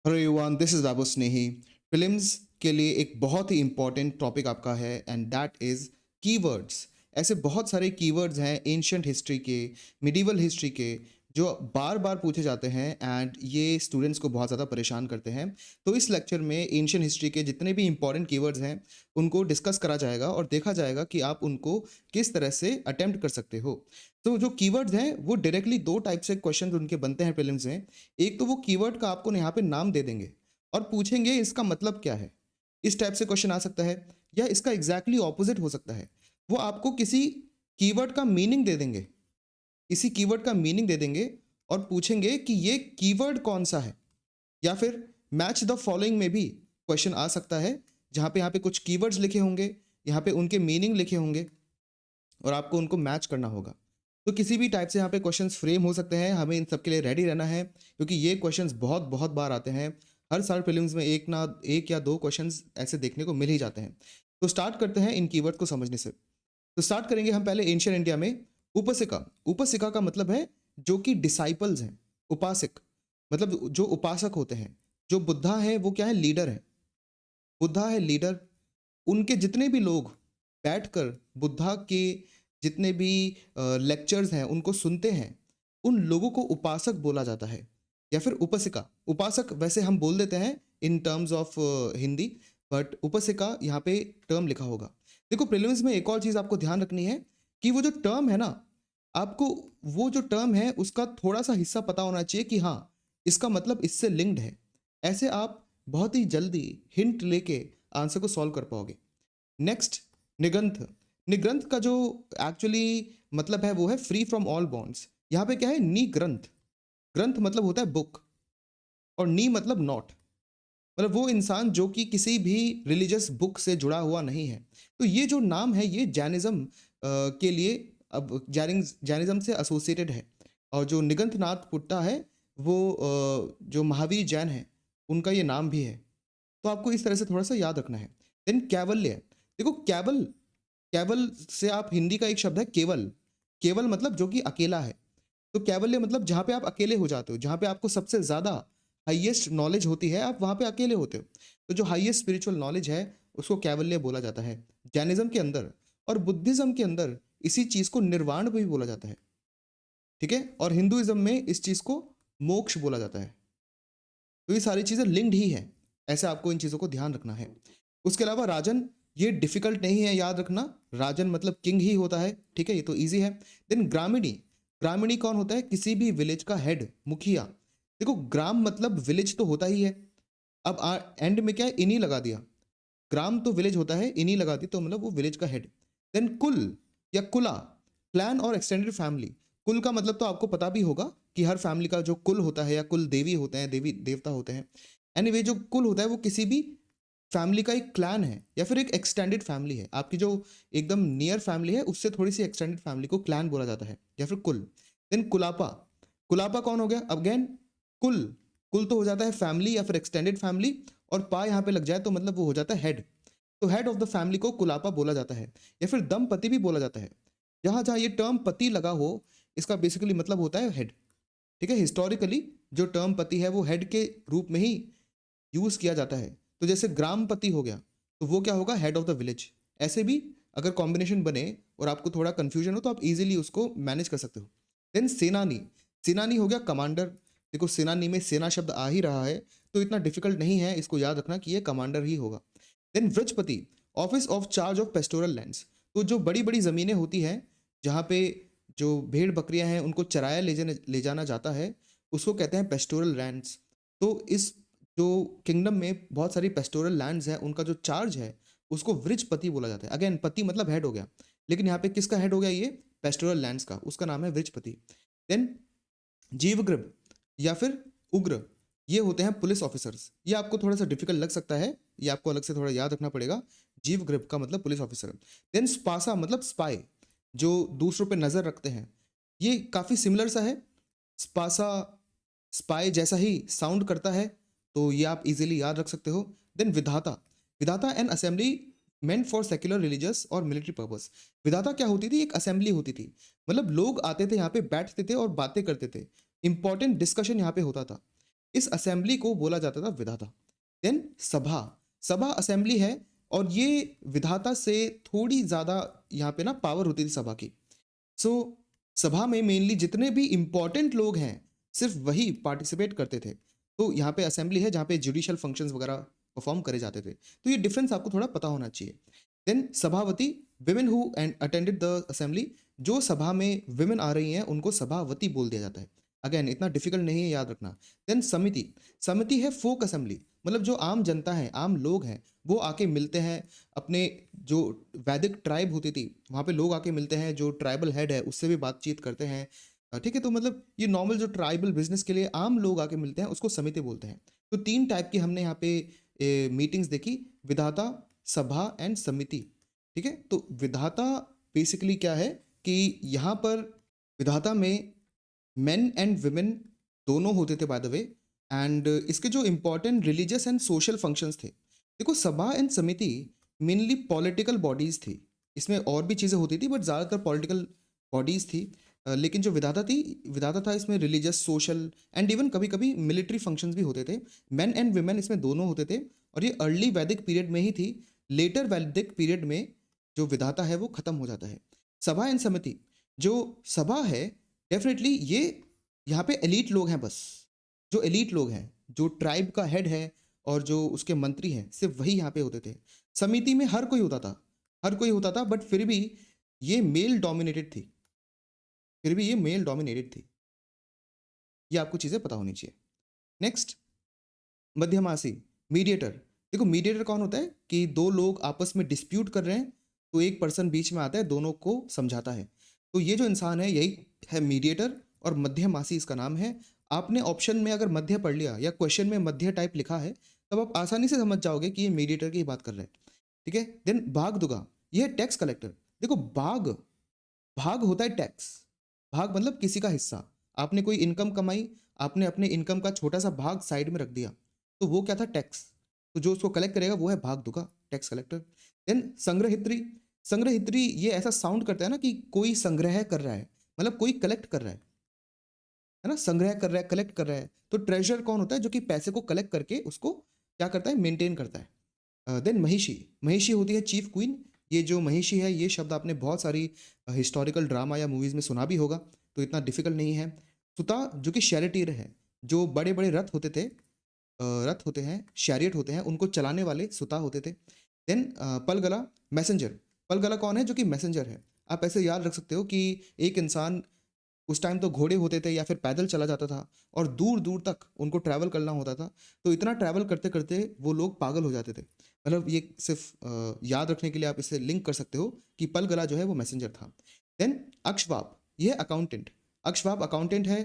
Hello everyone, this is Babu Snehi. Films के लिए एक बहुत ही इंपॉर्टेंट टॉपिक आपका है एंड दैट इज कीवर्ड्स। ऐसे बहुत सारे कीवर्ड्स हैं एंशियंट हिस्ट्री के, मिडिवल हिस्ट्री के, जो बार बार पूछे जाते हैं एंड ये स्टूडेंट्स को बहुत ज़्यादा परेशान करते हैं। तो इस लेक्चर में एंशियंट हिस्ट्री के जितने भी इंपॉर्टेंट कीवर्ड्स हैं उनको डिस्कस करा जाएगा और देखा जाएगा कि आप उनको किस तरह से अटेम्प्ट कर सकते हो। तो जो कीवर्ड्स हैं वो डायरेक्टली दो टाइप से क्वेश्चन उनके बनते हैं प्रीलिम्स में। एक तो वो कीवर्ड का आपको यहाँ पे नाम दे देंगे और पूछेंगे इसका मतलब क्या है। इस टाइप से क्वेश्चन आ सकता है या इसका एग्जैक्टली ऑपोजिट हो सकता है। वो आपको किसी कीवर्ड का मीनिंग दे देंगे, किसी कीवर्ड का मीनिंग दे देंगे और पूछेंगे कि ये कीवर्ड कौन सा है। या फिर मैच द फॉलोइंग में भी क्वेश्चन आ सकता है, जहाँ पे यहाँ पे कुछ कीवर्ड्स लिखे होंगे, यहाँ पे उनके मीनिंग लिखे होंगे और आपको उनको मैच करना होगा। तो किसी भी टाइप से यहाँ पे क्वेश्चंस फ्रेम हो सकते हैं, हमें इन सब के लिए रेडी रहना है क्योंकि ये क्वेश्चंस बहुत बहुत बार आते हैं। हर साल प्रीलिम्स में एक या दो क्वेश्चंस ऐसे देखने को मिल ही जाते हैं। तो स्टार्ट करते हैं इन कीवर्ड को समझने से। तो स्टार्ट करेंगे हम पहले एंशियंट इंडिया में। उपसिका। उपसिका का मतलब है जो कि डिसाइपल्स हैं। उपासक मतलब जो उपासक होते हैं। जो बुद्धा है वो क्या है, लीडर है। बुद्धा है लीडर। उनके जितने भी लोग बैठकर बुद्धा के जितने भी लेक्चर्स हैं उनको सुनते हैं, उन लोगों को उपासक बोला जाता है या फिर उपासिका। उपासक वैसे हम बोल देते हैं in terms of Hindi, but उपासिका यहाँ पे टर्म लिखा होगा। देखो प्रीलिम्स में एक और चीज़ आपको ध्यान रखनी है कि वो जो टर्म है ना, आपको वो जो टर्म है उसका थोड़ा सा हिस्सा पता होना चाहिए कि हाँ, इसका मतलब इससे लिंक्ड है। ऐसे आप बहुत ही जल्दी हिंट लेके आंसर को सॉल्व कर पाओगे। नेक्स्ट, निगंथ। निग्रंथ का जो एक्चुअली मतलब है वो है फ्री फ्रॉम ऑल बॉन्ड्स। यहाँ पे क्या है, नी ग्रंथ। ग्रंथ मतलब होता है बुक और नी मतलब नॉट, मतलब वो इंसान जो कि किसी भी रिलीजियस बुक से जुड़ा हुआ नहीं है। तो ये जो नाम है ये जैनिज्म के लिए, अब जैनिज्म से एसोसिएटेड है। और जो निगंथनाथ पुट्टा है वो जो महावीर जैन है उनका ये नाम भी है। तो आपको इस तरह से थोड़ा सा याद रखना है। देन कैवल्य। देखो कैवल, कैवल से आप हिंदी का एक शब्द है केवल। केवल मतलब जो कि अकेला है। तो कैवल्य मतलब जहाँ पे आप अकेले हो जाते हो, जहाँ पे आपको सबसे ज़्यादा हाईएस्ट नॉलेज होती है, आप वहाँ पे अकेले होते हो। तो जो हाईएस्ट स्पिरिचुअल नॉलेज है उसको कैवल्य बोला जाता है जैनिज्म के अंदर। और बुद्धिज्म के अंदर इसी चीज़ को निर्वाण भी बोला जाता है। ठीक है, और हिंदुइज्म में इस चीज़ को मोक्ष बोला जाता है। तो ये सारी चीज़ें लिंक्ड ही है, ऐसे आपको इन चीज़ों को ध्यान रखना है। उसके अलावा राजन, ये डिफिकल्ट नहीं है याद रखना। राजन मतलब किंग ही होता है, ठीक है, ये तो ईजी है। देन ग्रामीणी। ग्रामीणी कौन होता है, किसी भी विलेज का हेड, मुखिया। देखो ग्राम मतलब विलेज तो होता ही है। अब एंड में क्या है, इन्हीं लगा दिया। ग्राम तो विलेज होता है, इन्हीं लगा दी तो मतलब वो विलेज का हेड। देन कुल या कुला, क्लैन और एक्सटेंडेड फैमिली। कुल का मतलब तो आपको पता भी होगा कि हर फैमिली का जो कुल होता है या कुल देवी होते हैं, देवी देवता होते हैं। एनीवे जो कुल होता है वो किसी भी फैमिली का एक क्लैन है या फिर एक एक्सटेंडेड फैमिली है। आपकी जो एकदम नियर फैमिली है उससे थोड़ी सी एक्सटेंडेड फैमिली को क्लैन बोला जाता है या फिर कुल। देन कुलापा। कुलापा कौन हो गया, अगेन कुल। कुल तो हो जाता है फैमिली या फिर एक्सटेंडेड फैमिली, और पा यहाँ पे लग जाए तो मतलब वो हो जाता है हेड। तो हेड ऑफ द फैमिली को कुलापा बोला जाता है या फिर दंपति भी बोला जाता है। जहाँ जहाँ ये टर्म पति लगा हो, इसका बेसिकली मतलब होता है हेड। ठीक है, हिस्टोरिकली जो टर्म पति है वो हेड के रूप में ही यूज किया जाता है। तो जैसे ग्रामपति हो गया तो वो क्या होगा, हेड ऑफ द विलेज। ऐसे भी अगर कॉम्बिनेशन बने और आपको थोड़ा कंफ्यूजन हो तो आप इजीली उसको मैनेज कर सकते हो। देन सेनानी। सेनानी हो गया कमांडर। देखो सेनानी में सेना शब्द आ ही रहा है तो इतना डिफिकल्ट नहीं है, इसको याद रखना कि ये कमांडर ही होगा। देन वृक्षपति, office of charge of pastoral lands. तो जो बड़ी बड़ी ज़मीनें होती हैं जहाँ पे जो भेड़ बकरियां हैं उनको चराया ले जाना जाता है, उसको कहते हैं पेस्टोरल लैंड्स। तो इस जो किंगडम में बहुत सारी पेस्टोरल लैंड्स हैं उनका जो चार्ज है उसको वृक्षपति बोला जाता है। अगेन पति मतलब हेड हो गया, लेकिन यहाँ पे किसका हेड हो गया, ये पेस्टोरल लैंड्स का, उसका नाम है वृक्षपति। देन जीवग्रब या फिर उग्र, ये होते हैं पुलिस ऑफिसर्स। ये आपको थोड़ा सा डिफिकल्ट लग सकता है, ये आपको अलग से थोड़ा याद रखना पड़ेगा। जीवग्रब का मतलब पुलिस ऑफिसर। देन स्पासा मतलब स्पाई, जो दूसरों पे नज़र रखते हैं। ये काफ़ी सिमिलर सा है, स्पासा स्पाई जैसा ही साउंड करता है, तो ये आप इजीली याद रख सकते हो। देन विधाता। विधाता N assembly meant for secular religious और मिलिट्री पर्पस। विधाता क्या होती थी, एक असेंबली होती थी। मतलब लोग आते थे यहाँ पे, बैठते थे और बातें करते थे। इंपॉर्टेंट डिस्कशन यहाँ पे होता था। इस असेंबली को बोला जाता था विधाता। देन सभा, सभा असेंबली है और ये विधाता से थोड़ी ज़्यादा यहाँ पे ना पावर होती थी सभा की। सो सभा में मेनली जितने भी इम्पोर्टेंट लोग हैं, सिर्फ वही पार्टिसिपेट करते थे। तो यहाँ पे असेंबली है जहाँ पे जुडिशियल फंक्शंस वगैरह परफॉर्म करे जाते थे। तो ये डिफरेंस आपको थोड़ा पता होना चाहिए। देन सभावती, women who and attended the assembly, जो सभा में विमेन आ रही हैं उनको सभावती बोल दिया जाता है। अगेन इतना डिफिकल्ट नहीं है, याद रखना। देन समिति, समिति है फोक असेंबली, मतलब जो आम जनता है, आम लोग हैं, वो आके मिलते हैं। अपने जो वैदिक ट्राइब होती थी वहाँ पे लोग आके मिलते हैं, जो ट्राइबल हेड है उससे भी बातचीत करते हैं। ठीक है, तो मतलब ये नॉर्मल जो ट्राइबल बिजनेस के लिए आम लोग आके मिलते हैं उसको समिति बोलते हैं। तो 3 टाइप की हमने यहाँ पे मीटिंग्स देखी, विधाता, सभा एंड समिति। ठीक है, तो विधाता बेसिकली क्या है कि यहाँ पर विधाता में मेन एंड वुमेन दोनों होते थे बाय द वे। एंड इसके जो important religious and social functions थे, देखो सभा एंड समिति मेनली पॉलिटिकल बॉडीज थी। इसमें और भी चीज़ें होती थी बट ज़्यादातर पॉलिटिकल बॉडीज थी। लेकिन जो विधाता थी, विधाता था इसमें रिलीजियस, सोशल एंड इवन कभी कभी मिलिट्री फंक्शंस भी होते थे। मेन एंड वुमेन इसमें दोनों होते थे और ये अर्ली वैदिक पीरियड में ही थी। लेटर वैदिक पीरियड में जो विधाता है वो खत्म हो जाता है। सभा एंड समिति, जो सभा है डेफिनेटली ये यहाँ पे एलीट लोग हैं बस, जो एलीट लोग हैं, जो ट्राइब का हेड है और जो उसके मंत्री हैं, सिर्फ वही यहाँ पे होते थे। समिति में हर कोई होता था, हर कोई होता था, बट फिर भी ये मेल डोमिनेटेड थी, फिर भी ये मेल डोमिनेटेड थी। ये आपको चीज़ें पता होनी चाहिए। नेक्स्ट, मध्यमासी, मीडिएटर। देखो मीडिएटर कौन होता है कि दो लोग आपस में डिस्प्यूट कर रहे हैं तो एक पर्सन बीच में आता है, दोनों को समझाता है। तो ये जो इंसान है यही है मीडिएटर, और मध्यमासी इसका नाम है। आपने ऑप्शन में अगर मध्य पढ़ लिया या क्वेश्चन में मध्य टाइप लिखा है तब आप आसानी से समझ जाओगे कि ये मीडिएटर की बात कर रहे हैं। ठीक है, देन भागदुगा, ये है टैक्स कलेक्टर। देखो भाग, भाग होता है टैक्स, भाग मतलब किसी का हिस्सा। आपने कोई इनकम कमाई, आपने अपने इनकम का छोटा सा भाग साइड में रख दिया, तो वो क्या था, टैक्स। तो जो उसको कलेक्ट करेगा वो है भागदुगा, टैक्स कलेक्टर। देन संग्रहित्री, संग्रहित्री ये ऐसा साउंड करता है ना कि कोई संग्रह कर रहा है, मतलब कोई कलेक्ट कर रहा है ना, संग्रह कर रहा है, कलेक्ट कर रहा है। तो ट्रेजर कौन होता है, जो कि पैसे को कलेक्ट करके उसको क्या करता है, मेंटेन करता है। देन महिषी, महिषी होती है चीफ क्वीन। ये जो महिषी है ये शब्द आपने बहुत सारी हिस्टोरिकल ड्रामा या मूवीज में सुना भी होगा, तो इतना डिफिकल्ट नहीं है। सुता, जो कि शैरिटीर है, जो बड़े बड़े रथ होते थे, रथ होते हैं, शैरियट होते हैं, उनको चलाने वाले सुता होते थे। Then पलगला, messenger. पलगला कौन है, जो कि मैसेंजर है। आप ऐसे याद रख सकते हो कि एक इंसान, उस टाइम तो घोड़े होते थे या फिर पैदल चला जाता था और दूर दूर तक उनको ट्रैवल करना होता था। तो इतना ट्रैवल करते करते वो लोग पागल हो जाते थे। मतलब ये सिर्फ याद रखने के लिए आप इसे लिंक कर सकते हो कि पलगला जो है वो मैसेंजर था। देन अक्षवाप, ये है अकाउंटेंट। अक्षवाप अकाउंटेंट है।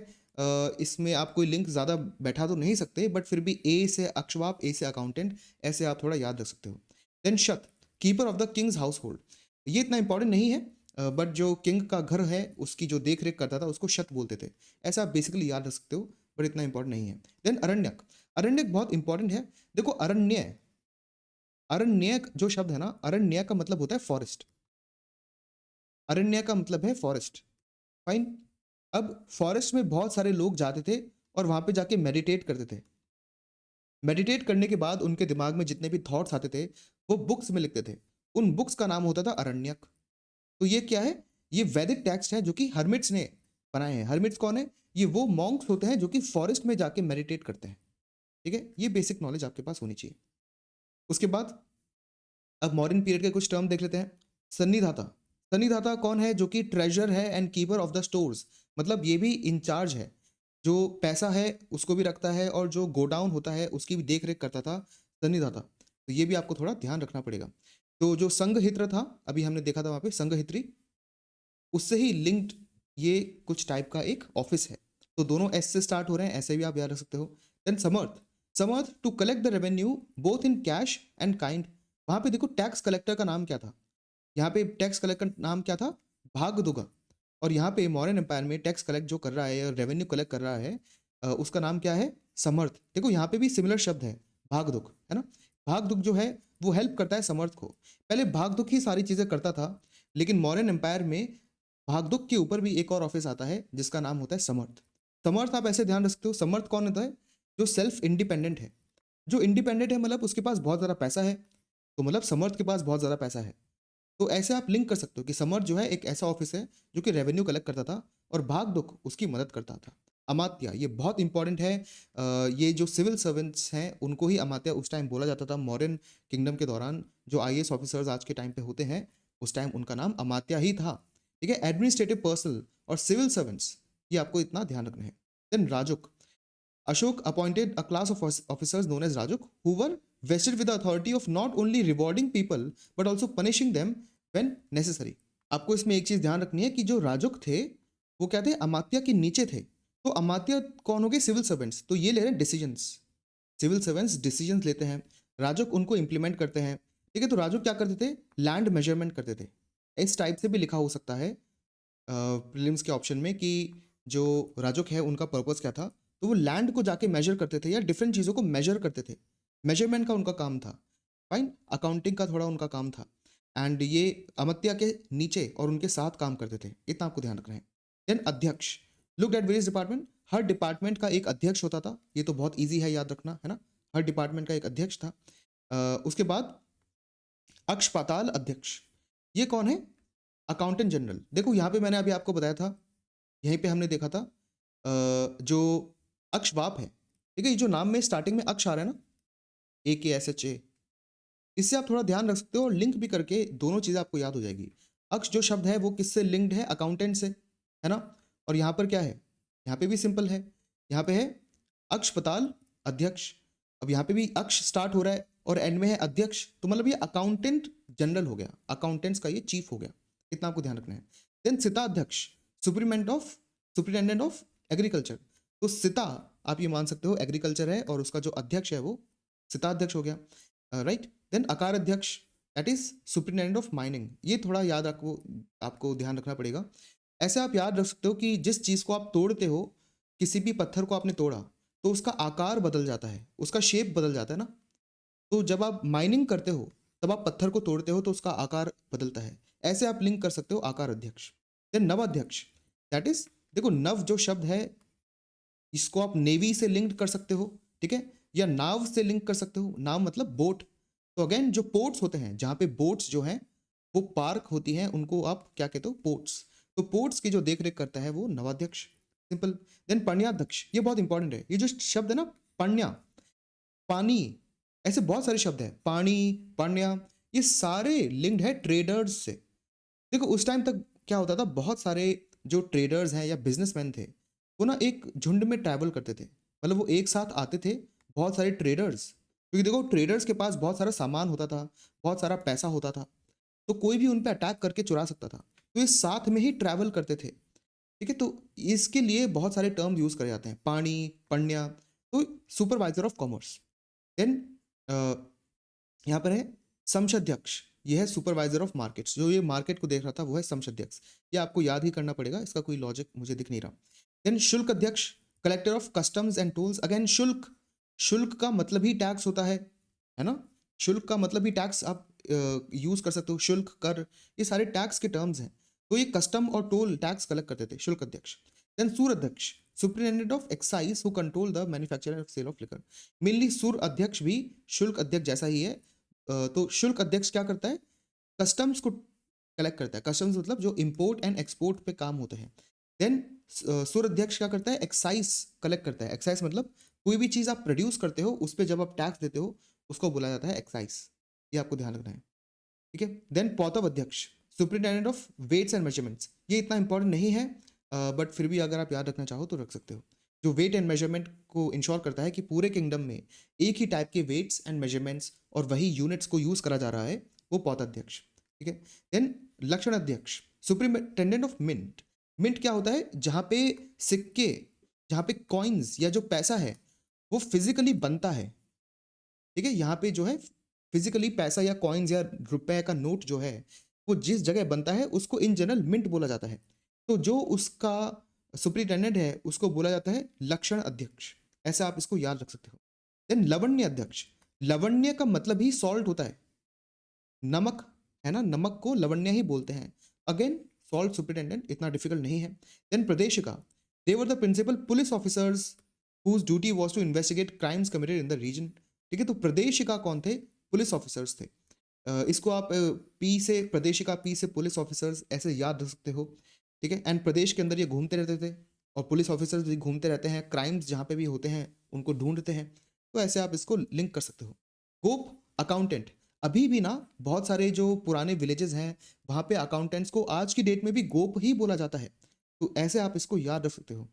इसमें आप कोई लिंक ज़्यादा बैठा तो नहीं सकते, बट फिर भी ए से अक्षवाप, ए से अकाउंटेंट, ऐसे आप थोड़ा याद रख सकते हो। देन शत, keeper of the Kings house hold. ये इतना इंपॉर्टेंट नहीं है, बट जो किंग का घर है उसकी जो देख रेख करता था उसको शत बोलते थे। ऐसा आप बेसिकली याद रख सकते हो, बट इतना इंपॉर्टेंट नहीं है। देन अरण्यक, अरण्यक बहुत इंपॉर्टेंट है। देखो अरण्य, अरण्यक जो शब्द है ना, अरण्य का मतलब होता है फॉरेस्ट, अरण्य का मतलब है फॉरेस्ट। फाइन। अब फॉरेस्ट में बहुत सारे लोग जाते थे और वहां पे जाके मेडिटेट करते थे। मेडिटेट करने के बाद उनके दिमाग में जितने भी थॉट्स आते थे वो बुक्स में लिखते थे। उन बुक्स का नाम होता था अरण्यक। तो ये क्या है, ये वैदिक टेक्स्ट है जो कि हर्मिट्स ने बनाए हैं। हर्मिट्स कौन है, ये वो मॉन्क्स होते हैं जो कि फॉरेस्ट में जाके मेडिटेट करते हैं। ठीक है, ये बेसिक नॉलेज आपके पास होनी चाहिए। उसके बाद अब मॉडर्न पीरियड के कुछ टर्म देख लेते हैं। सन्निधाता, सन्निधाता कौन है, जो कि ट्रेजर है and keeper of the stores, मतलब ये भी इंचार्ज है, जो पैसा है उसको भी रखता है और जो गोडाउन होता है उसकी भी देख रेख करता था, सन्निधाता। तो ये भी आपको थोड़ा ध्यान रखना पड़ेगा। तो जो संघहित्र था, अभी हमने देखा था वहाँ पे संघहित्री, उससे ही लिंक्ड ये कुछ टाइप का एक ऑफिस है। तो दोनों एस से स्टार्ट हो रहे हैं, ऐसे भी आप याद रख सकते हो। Then Samarth, Samarth to collect the revenue both in cash and kind. वहाँ पे देखो टैक्स कलेक्टर का नाम क्या था, यहाँ पे टैक्स कलेक्टर का नाम क्या था, भागदुगा। और यहाँ पे मॉडर्न एम्पायर में टैक्स कलेक्ट जो कर रहा है, रेवेन्यू कलेक्ट कर रहा है, उसका नाम क्या है, समर्थ। देखो यहाँ पे भी सिमिलर शब्द है, भागदुग, है ना। भागदुग जो है वो हेल्प करता है समर्थ को। पहले भागदुग ही सारी चीज़ें करता था, लेकिन मॉडर्न एम्पायर में भागदुग के ऊपर भी एक और ऑफिस आता है जिसका नाम होता है समर्थ। समर्थ आप ऐसे ध्यान रख सकते हो, समर्थ कौन होता है, जो सेल्फ इंडिपेंडेंट है। जो इंडिपेंडेंट है मतलब उसके पास बहुत ज़्यादा पैसा है, तो मतलब समर्थ के पास बहुत ज़्यादा पैसा है। तो ऐसे आप लिंक कर सकते हो कि समर्थ जो है एक ऐसा ऑफिस है जो कि रेवेन्यू कलेक्ट करता था और भाग दुख उसकी मदद करता था। अमात्य ये बहुत इंपॉर्टेंट है। ये जो सिविल सर्वेंट्स हैं उनको ही अमात्य उस टाइम बोला जाता था मौर्यन किंगडम के दौरान। जो आईएएस ऑफिसर्स आज के टाइम पे होते हैं उस टाइम उनका नाम अमात्य ही था। ठीक है, एडमिनिस्ट्रेटिव पर्सनल और सिविल सर्वेंट्स, ये आपको इतना ध्यान रखना है। देन राजुक, Ashok appointed a class of officers known as Rajuk who were vested with the authority of not only rewarding people but also punishing them when necessary. आपको इसमें एक चीज ध्यान रखनी है कि जो राजुक थे वो क्या थे, अमात्य के नीचे थे। तो अमात्य कौन हो गए, सिविल सर्वेंट्स, तो ये ले रहे हैं डिसीजंस। सिविल सर्वेंट्स डिसीजंस लेते हैं, राजुक उनको इंप्लीमेंट करते हैं। ठीक है, तो राजुक क्या करते थे, लैंड मेजरमेंट करते थे। इस टाइप से भी लिखा हो सकता है प्रीलिम्स के ऑप्शन में कि जो राजुक है उनका पर्पस क्या था। तो वो लैंड को जाके मेजर करते थे या डिफरेंट चीज़ों को मेजर करते थे। मेजरमेंट का उनका काम था। फाइन, अकाउंटिंग का थोड़ा उनका काम था। एंड ये अमात्य के नीचे और उनके साथ काम करते थे, इतना आपको ध्यान रखना है। देन अध्यक्ष, look at various department, her department का एक अध्यक्ष होता था। ये तो बहुत ईजी है याद रखना, है ना। हर डिपार्टमेंट का एक अध्यक्ष था। उसके बाद अक्षपाताल अध्यक्ष, ये कौन है, अकाउंटेंट जनरल। देखो यहाँ पे मैंने अभी आपको बताया था, यहीं पे हमने देखा था जो अक्षवाप है। ठीक है, ये जो नाम में स्टार्टिंग में अक्ष आ रहा है ना, AKSHA, इससे आप थोड़ा ध्यान रख सकते हो और लिंक भी करके दोनों चीज़ें आपको याद हो जाएगी। अक्ष जो शब्द है वो किससे लिंक्ड है, अकाउंटेंट से, है ना। और यहाँ पर क्या है, यहाँ पे भी सिंपल है, यहाँ पे है अक्षपताल अध्यक्ष। अब यहाँ पे भी अक्ष स्टार्ट हो रहा है और एंड में है अध्यक्ष, तो मतलब ये अकाउंटेंट जनरल हो गया, अकाउंटेंट्स का ये चीफ हो गया, इतना आपको ध्यान रखना है। देन सिता अध्यक्ष, सुपरिटेंडेंट ऑफ एग्रीकल्चर। तो सिता आप ये मान सकते हो एग्रीकल्चर है और उसका जो अध्यक्ष है वो सिता अध्यक्ष हो गया, राइट। देन अकार अध्यक्ष, that is superintendent of mining. ये थोड़ा याद आपको ध्यान रखना पड़ेगा। ऐसे आप याद रख सकते हो कि जिस चीज़ को आप तोड़ते हो, किसी भी पत्थर को आपने तोड़ा तो उसका आकार बदल जाता है, उसका शेप बदल जाता है ना। तो जब आप माइनिंग करते हो तब आप पत्थर को तोड़ते हो तो उसका आकार बदलता है। ऐसे आप लिंक कर सकते हो आकार अध्यक्ष। देन नव अध्यक्ष, दैट इज, देखो नव जो शब्द है इसको आप नेवी से लिंक कर सकते हो, ठीक है, या नाव से लिंक कर सकते हो। नाव मतलब बोट। तो अगेन जो पोर्ट्स होते हैं, जहाँ पे बोट्स जो हैं वो पार्क होती हैं, उनको आप क्या कहते हो, पोर्ट्स। तो पोर्ट्स की जो देख रेख करता है वो नवाध्यक्ष, सिंपल। देन पण्याध्यक्ष, ये बहुत इंपॉर्टेंट है। ये जो शब्द है ना, पण्या, पानी, ऐसे बहुत सारे शब्द हैं, पानी, पण्या, ये सारे लिंक्ड है ट्रेडर्स से। देखो उस टाइम तक क्या होता था, बहुत सारे जो ट्रेडर्स हैं या बिजनेसमैन थे वो ना एक झुंड में ट्रैवल करते थे, मतलब वो एक साथ आते थे, बहुत सारे ट्रेडर्स। क्योंकि देखो ट्रेडर्स के पास बहुत सारा सामान होता था, बहुत सारा पैसा होता था, तो कोई भी उन पे अटैक करके चुरा सकता था। तो ये साथ में ही ट्रैवल करते थे। ठीक है, तो इसके लिए बहुत सारे टर्म यूज करे जाते हैं, पानी, पण्या। तो सुपरवाइजर ऑफ कॉमर्स। देन यहाँ पर है समशध्यक्ष, ये है सुपरवाइजर ऑफ मार्केट्स। जो ये मार्केट को देख रहा था वो है समशध्यक्ष। ये आपको याद ही करना पड़ेगा, इसका कोई लॉजिक मुझे दिख नहीं रहा। Then Shulka Adhyaksha, collector of customs and tolls. Again Shulka, शुल्क का मतलब ही टैक्स होता है ना। शुल्क का मतलब ही टैक्स आप यूज कर सकते हो, शुल्क, कर, ये सारे टैक्स के टर्म्स हैं। तो ये कस्टम और टोल टैक्स कलेक्ट करते थे, शुल्क अध्यक्ष। Then Sura Adhyaksha, superintendent of excise who control the manufacture and sale of liquor. Mainly सूर अध्यक्ष भी शुल्क अध्यक्ष जैसा ही है। तो शुल्क अध्यक्ष क्या करता है, कस्टम्स को कलेक्ट करता है। कस्टम्स मतलब जो इंपोर्ट एंड एक्सपोर्ट पे काम होते हैं। देन सूर अध्यक्ष क्या करता है, एक्साइज कलेक्ट करता है। एक्साइज मतलब कोई भी चीज़ आप प्रोड्यूस करते हो उस पर जब आप टैक्स देते हो उसको बोला जाता है एक्साइज। ये आपको ध्यान रखना है, ठीक है। Then Pautava Adhyaksha, superintendent of weights and measurements. ये इतना इंपॉर्टेंट नहीं है बट फिर भी अगर आप याद रखना चाहो तो रख सकते हो। जो वेट एंड मेजरमेंट को इंश्योर करता है कि पूरे किंगडम में एक ही टाइप के वेट्स एंड मेजरमेंट्स और वही यूनिट्स को यूज करा जा रहा है, वो पौताध्यक्ष, ठीक है। देन लक्षण अध्यक्ष, सुपरिटेंडेंट ऑफ मिंट। मिंट क्या होता है, जहाँ पे सिक्के, जहाँ पे कॉइन्स या जो पैसा है वो फिजिकली बनता है। ठीक है, यहाँ पे जो है फिजिकली पैसा या कॉइन्स या रुपए का नोट जो है वो जिस जगह बनता है उसको इन जनरल मिंट बोला जाता है। तो जो उसका सुपरिटेंडेंट है उसको बोला जाता है लक्षण अध्यक्ष। ऐसा आप इसको याद रख सकते हो। देन लवण्य अध्यक्ष, लवण्य का मतलब ही सॉल्ट होता है, नमक, है ना, नमक को लवण्य ही बोलते हैं। अगेन सॉल्ट सुपरिटेंडेंट इतना डिफिकल्ट नहीं है। देन प्रदेशिका, they were the principal police officers whose duty was to investigate crimes committed in the region। ठीक है, तो प्रदेशिका कौन थे? पुलिस ऑफिसर्स थे। इसको आप पी से प्रदेशिका, पी से पुलिस ऑफिसर्स ऐसे याद रख सकते हो। ठीक है, एंड प्रदेश के अंदर ये घूमते रहते थे और पुलिस ऑफिसर्स भी घूमते रहते हैं, क्राइम्स जहाँ पे भी होते हैं उनको ढूंढते हैं। तो ऐसे आप इसको लिंक कर सकते हो। गोप अकाउंटेंट, अभी भी ना बहुत सारे जो पुराने विलेजेस हैं वहाँ पे अकाउंटेंट्स को आज की डेट में भी गोप ही बोला जाता है। तो ऐसे आप इसको याद रख सकते हो।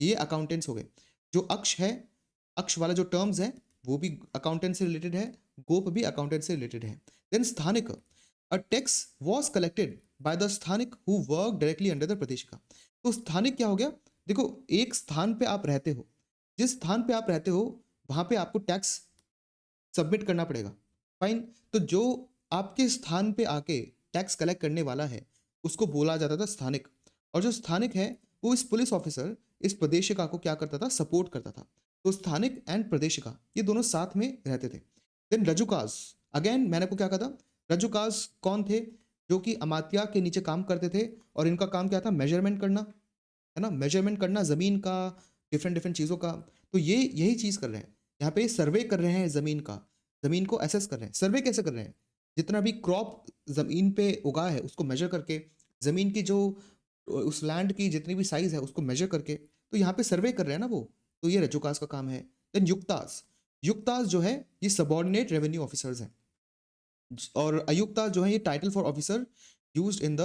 ये अकाउंटेंट्स हो गए। जो अक्ष है, अक्ष वाला जो टर्म्स है वो भी अकाउंटेंट से रिलेटेड है, गोप भी अकाउंटेंट से रिलेटेड है। देन स्थानिक, a tax was collected by the स्थानिक who work directly under the प्रदेशिका। तो स्थानिक क्या हो गया? देखो, एक स्थान पे आप रहते हो, जिस स्थान पे आप रहते हो वहां पे आपको टैक्स सबमिट करना पड़ेगा। फाइन, तो जो आपके स्थान पे आके टैक्स कलेक्ट करने वाला है उसको बोला जाता था स्थानिक। और जो स्थानिक है वो इस पुलिस ऑफिसर, इस प्रदेशिका को क्या करता था? सपोर्ट करता था। तो स्थानिक एंड प्रदेशिका ये दोनों साथ में रहते थे। देन रजुकास, अगेन मैंने आपको क्या कहा था? रजुकास कौन थे? जो कि अमात्या के नीचे काम करते थे और इनका काम क्या था? मेजरमेंट करना, है ना, मेजरमेंट करना ज़मीन का, डिफरेंट डिफरेंट चीज़ों का। तो ये यही चीज़ कर रहे हैं यहाँ पे, सर्वे कर रहे हैं ज़मीन का, ज़मीन को एसेस कर रहे हैं। सर्वे कैसे कर रहे हैं? जितना भी क्रॉप ज़मीन पे उगा है उसको मेजर करके, ज़मीन की जो उस लैंड की जितनी भी साइज़ है उसको मेजर करके, तो यहाँ पे सर्वे कर रहे हैं ना वो। तो ये रजुकास का काम है। देन युक्तास, युक्तास जो है ये सबॉर्डिनेट रेवेन्यू ऑफिसर्स हैं। और अयुक्ता जो है ये title for officer used in the